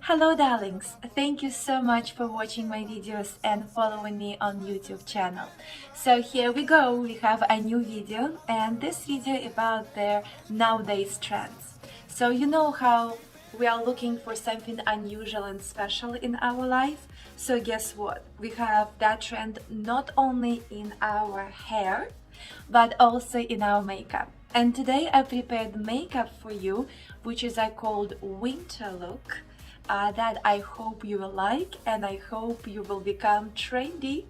Hello darlings, thank you so much for watching my videos and following me on YouTube channel. So here we go, we have a new video, and this video about the nowadays trends. So you know how we are looking for something unusual and special in our life? So guess what? We have that trend not only in our hair, but also in our makeup. And today I prepared makeup for you, which is I called winter look. That I hope you will like, and I hope you will become trendy.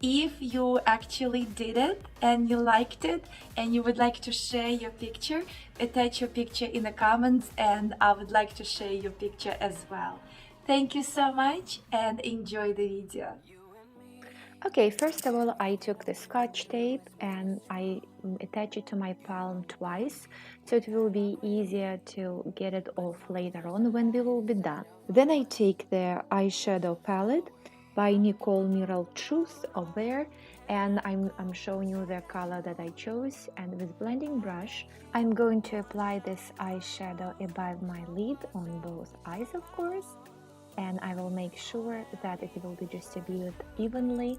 If you actually did it and you liked it and you would like to share your picture, attach your picture in the comments and I would like to share your picture as well. Thank you so much and enjoy the video. Okay, first of all, I took the scotch tape and I attach it to my palm twice, so it will be easier to get it off later on when we will be done. Then I take the eyeshadow palette by Nicole Miral Truth of There, and I'm showing you the color that I chose, and with blending brush, I'm going to apply this eyeshadow above my lid on both eyes, of course. And I will make sure that it will be distributed evenly.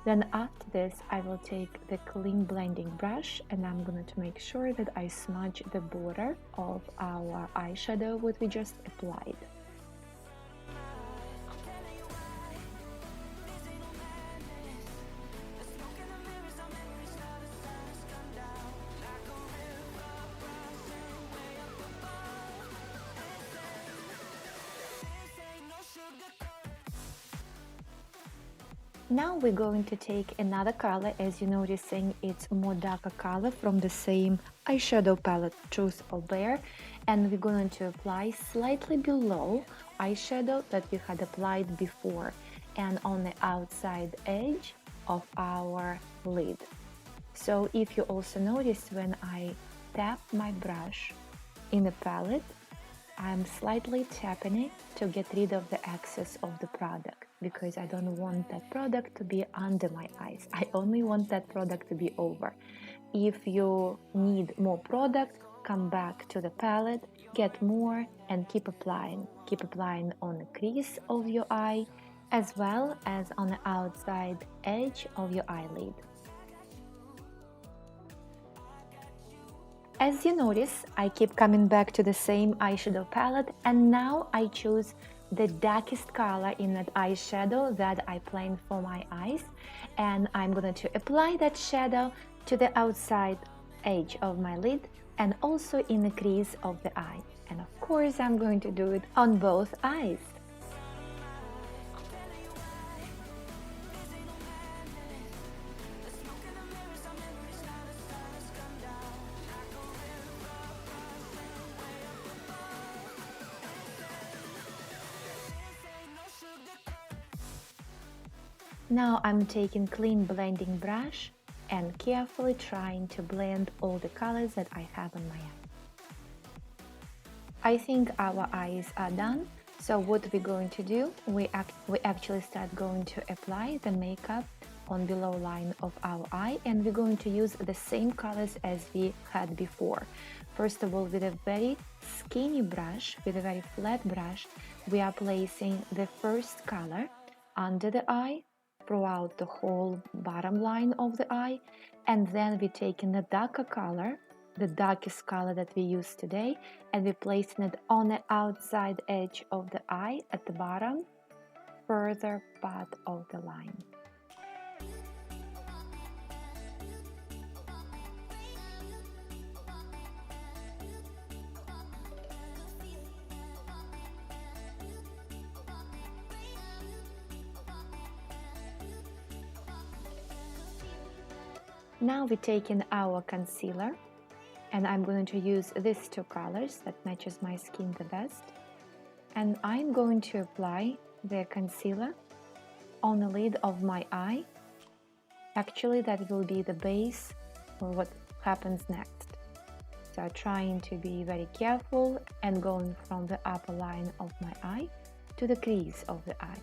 Then after this, I will take the clean blending brush and I'm going to make sure that I smudge the border of our eyeshadow what we just applied. Now we're going to take another color. As you're noticing, it's more darker color from the same eyeshadow palette, Truth or Bare, and we're going to apply slightly below eyeshadow that we had applied before and on the outside edge of our lid. So if you also notice, when I tap my brush in the palette, I'm slightly tapping it to get rid of the excess of the product, because I don't want that product to be under my eyes. I only want that product to be over. If you need more product, come back to the palette, get more, and keep applying. Keep applying on the crease of your eye as well as on the outside edge of your eyelid. As you notice, I keep coming back to the same eyeshadow palette, and now I choose the darkest color in that eyeshadow that I planned for my eyes, and I'm going to apply that shadow to the outside edge of my lid and also in the crease of the eye. And of course, I'm going to do it on both eyes. Now I'm taking clean blending brush and carefully trying to blend all the colors that I have on my eye. I think our eyes are done, so what we're going to do, we actually start going to apply the makeup on below line of our eye, and we're going to use the same colors as we had before. First of all, with a very skinny brush, with a very flat brush, we are placing the first color under the eye, throughout the whole bottom line of the eye, and then we're taking the darker color, the darkest color that we use today, and we're placing it on the outside edge of the eye at the bottom, further part of the line. Now we're taking our concealer, and I'm going to use these two colors that matches my skin the best, and I'm going to apply the concealer on the lid of my eye. Actually, that will be the base for what happens next. So trying to be very careful and going from the upper line of my eye to the crease of the eye.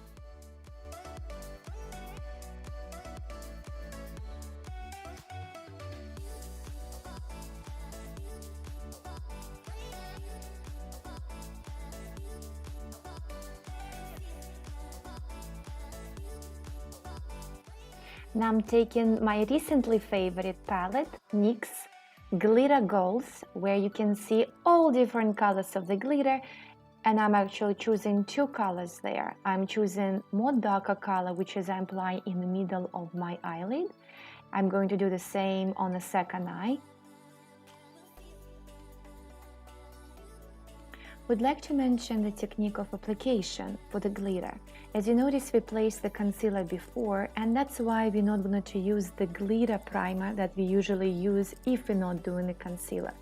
Now I'm taking my recently favorite palette, NYX Glitter Goals, where you can see all different colors of the glitter, and I'm actually choosing two colors there. I'm choosing more darker color, which is I'm applying in the middle of my eyelid. I'm going to do the same on the second eye. Would like to mention the technique of application for the glitter. As you notice, we placed the concealer before, and that's why we're not going to use the glitter primer that we usually use if we're not doing the concealer.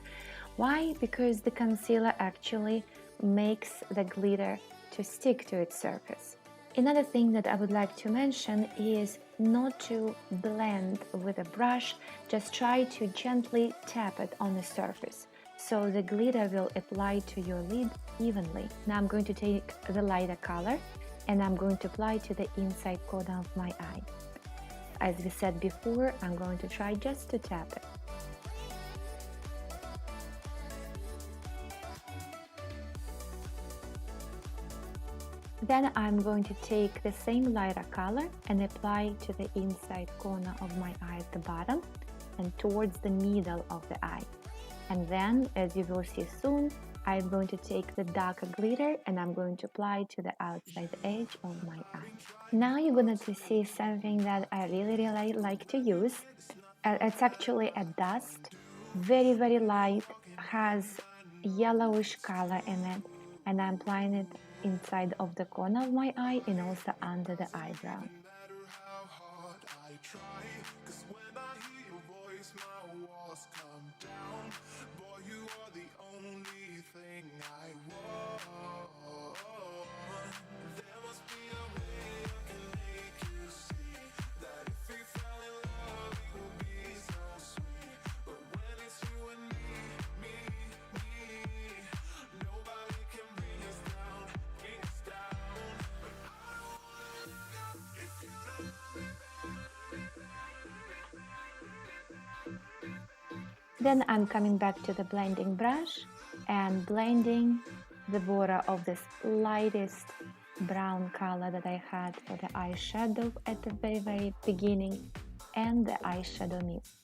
Why? Because the concealer actually makes the glitter to stick to its surface. Another thing that I would like to mention is not to blend with a brush, just try to gently tap it on the surface, so the glitter will apply to your lid evenly. Now I'm going to take the lighter color and I'm going to apply to the inside corner of my eye. As we said before, I'm going to try just to tap it. Then I'm going to take the same lighter color and apply to the inside corner of my eye at the bottom and towards the middle of the eye. And then, as you will see soon, I'm going to take the darker glitter and I'm going to apply to the outside edge of my eye. Now you're going to see something that I really like to use. It's actually a dust, very light, has yellowish color in it, and I'm applying it inside of the corner of my eye and also under the eyebrow. Then I'm coming back to the blending brush and blending the border of this lightest brown color that I had for the eyeshadow at the very beginning and the eyeshadow mix.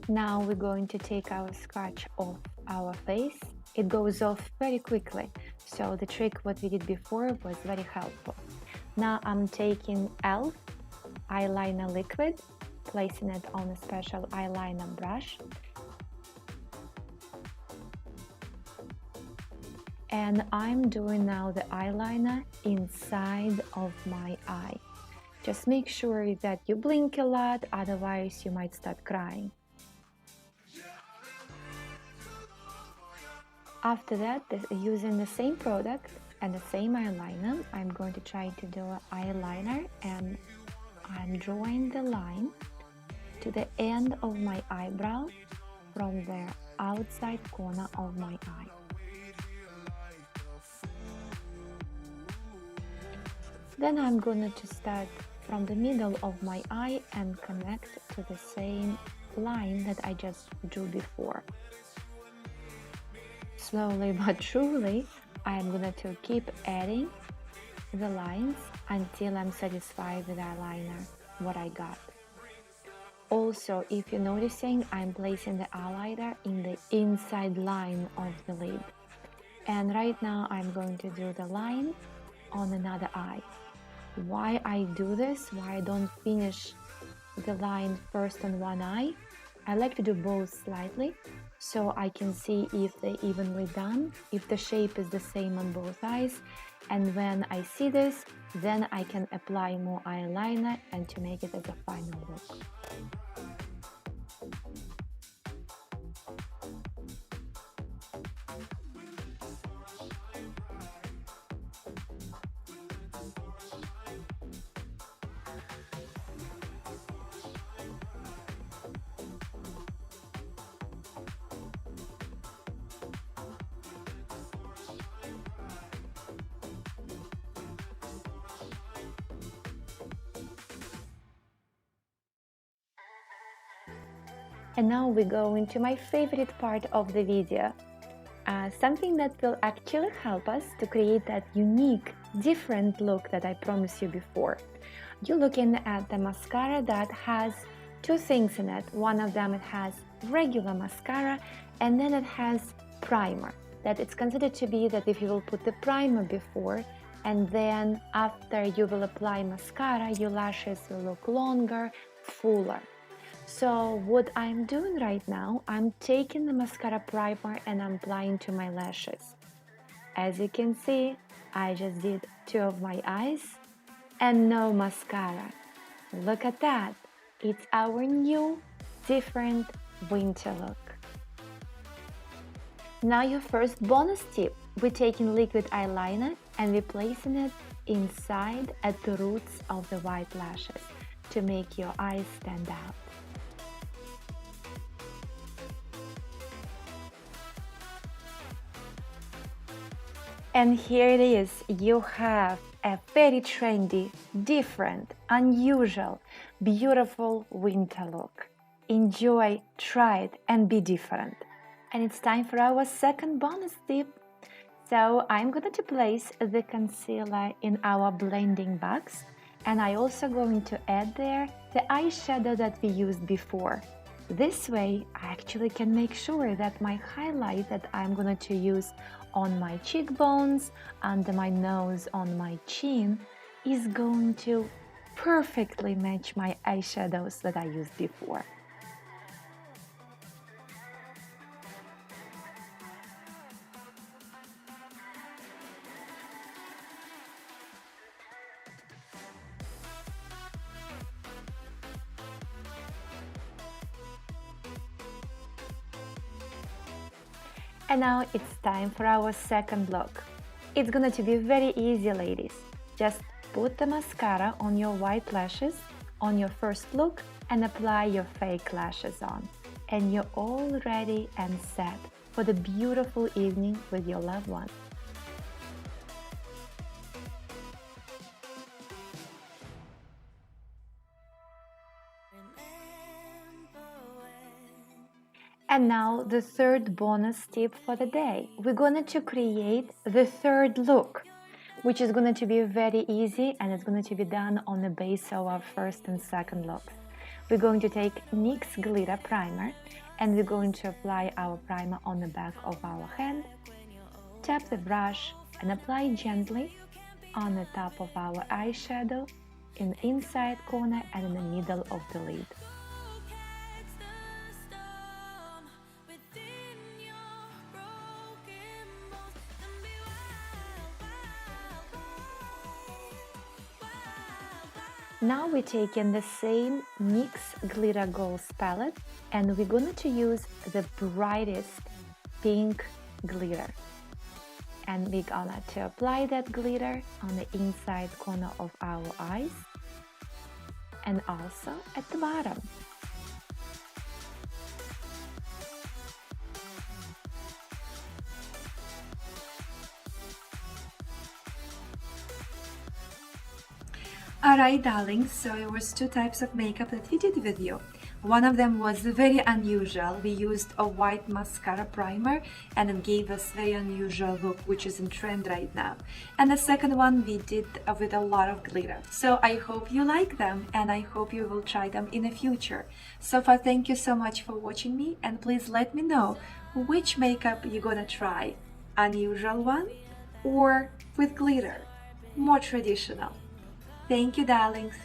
Now we're going to take our scratch off our face. It goes off very quickly, so the trick what we did before was very helpful. Now I'm taking e.l.f. eyeliner liquid, placing it on a special eyeliner brush, and I'm doing now the eyeliner inside of my eye. Just make sure that you blink a lot, otherwise you might start crying. After that, using the same product and the same eyeliner, I'm going to try to do an eyeliner, and I'm drawing the line to the end of my eyebrow from the outside corner of my eye. Then I'm going to start from the middle of my eye and connect to the same line that I just drew before. Slowly but surely, I'm going to keep adding the lines until I'm satisfied with the eyeliner, what I got. Also, if you're noticing, I'm placing the eyeliner in the inside line of the lid. And right now I'm going to do the line on another eye. Why I do this, why I don't finish the line first on one eye, I like to do both slightly, so I can see if they're evenly done, if the shape is the same on both eyes, and when I see this, then I can apply more eyeliner and to make it as a final look. And now we go into my favorite part of the video, something that will actually help us to create that unique, different look that I promised you before. you're looking at the mascara that has two things in it. One of them, it has regular mascara, and then it has primer. That it's considered to be that if you will put the primer before and then after you will apply mascara, your lashes will look longer, fuller. So what I'm doing right now, I'm taking the mascara primer and I'm applying to my lashes. As you can see, I just did two of my eyes and no mascara. Look at that. It's our new, different winter look. Now your first bonus tip. We're taking liquid eyeliner and we're placing it inside at the roots of the white lashes to make your eyes stand out. And here it is. You have a very trendy, different, unusual, beautiful winter look. Enjoy, try it, and be different. And it's time for our second bonus tip. So I'm going to place the concealer in our blending box, and I also going to add there the eyeshadow that we used before. This way I actually can make sure that my highlight that I'm going to use on my cheekbones, under my nose, on my chin is going to perfectly match my eyeshadows that I used before. And now it's time for our second look. It's going to be very easy, ladies. Just put the mascara on your white lashes on your first look and apply your fake lashes on. And you're all ready and set for the beautiful evening with your loved one. And now the third bonus tip for the day. We're going to create the third look, which is going to be very easy and it's going to be done on the base of our first and second looks. We're going to take NYX glitter primer and we're going to apply our primer on the back of our hand. Tap the brush and apply gently on the top of our eyeshadow, in the inside corner and in the middle of the lid. Now we're taking the same NYX Glitter Goals palette and we're going to use the brightest pink glitter. And we're gonna to apply that glitter on the inside corner of our eyes and also at the bottom. Alright, darlings, so there was two types of makeup that we did with you. One of them was very unusual. We used a white mascara primer and it gave us very unusual look, which is in trend right now. And the second one we did with a lot of glitter. So I hope you like them and I hope you will try them in the future. So far, thank you so much for watching me and please let me know which makeup you're gonna try. Unusual one or with glitter, more traditional. Thank you, darlings.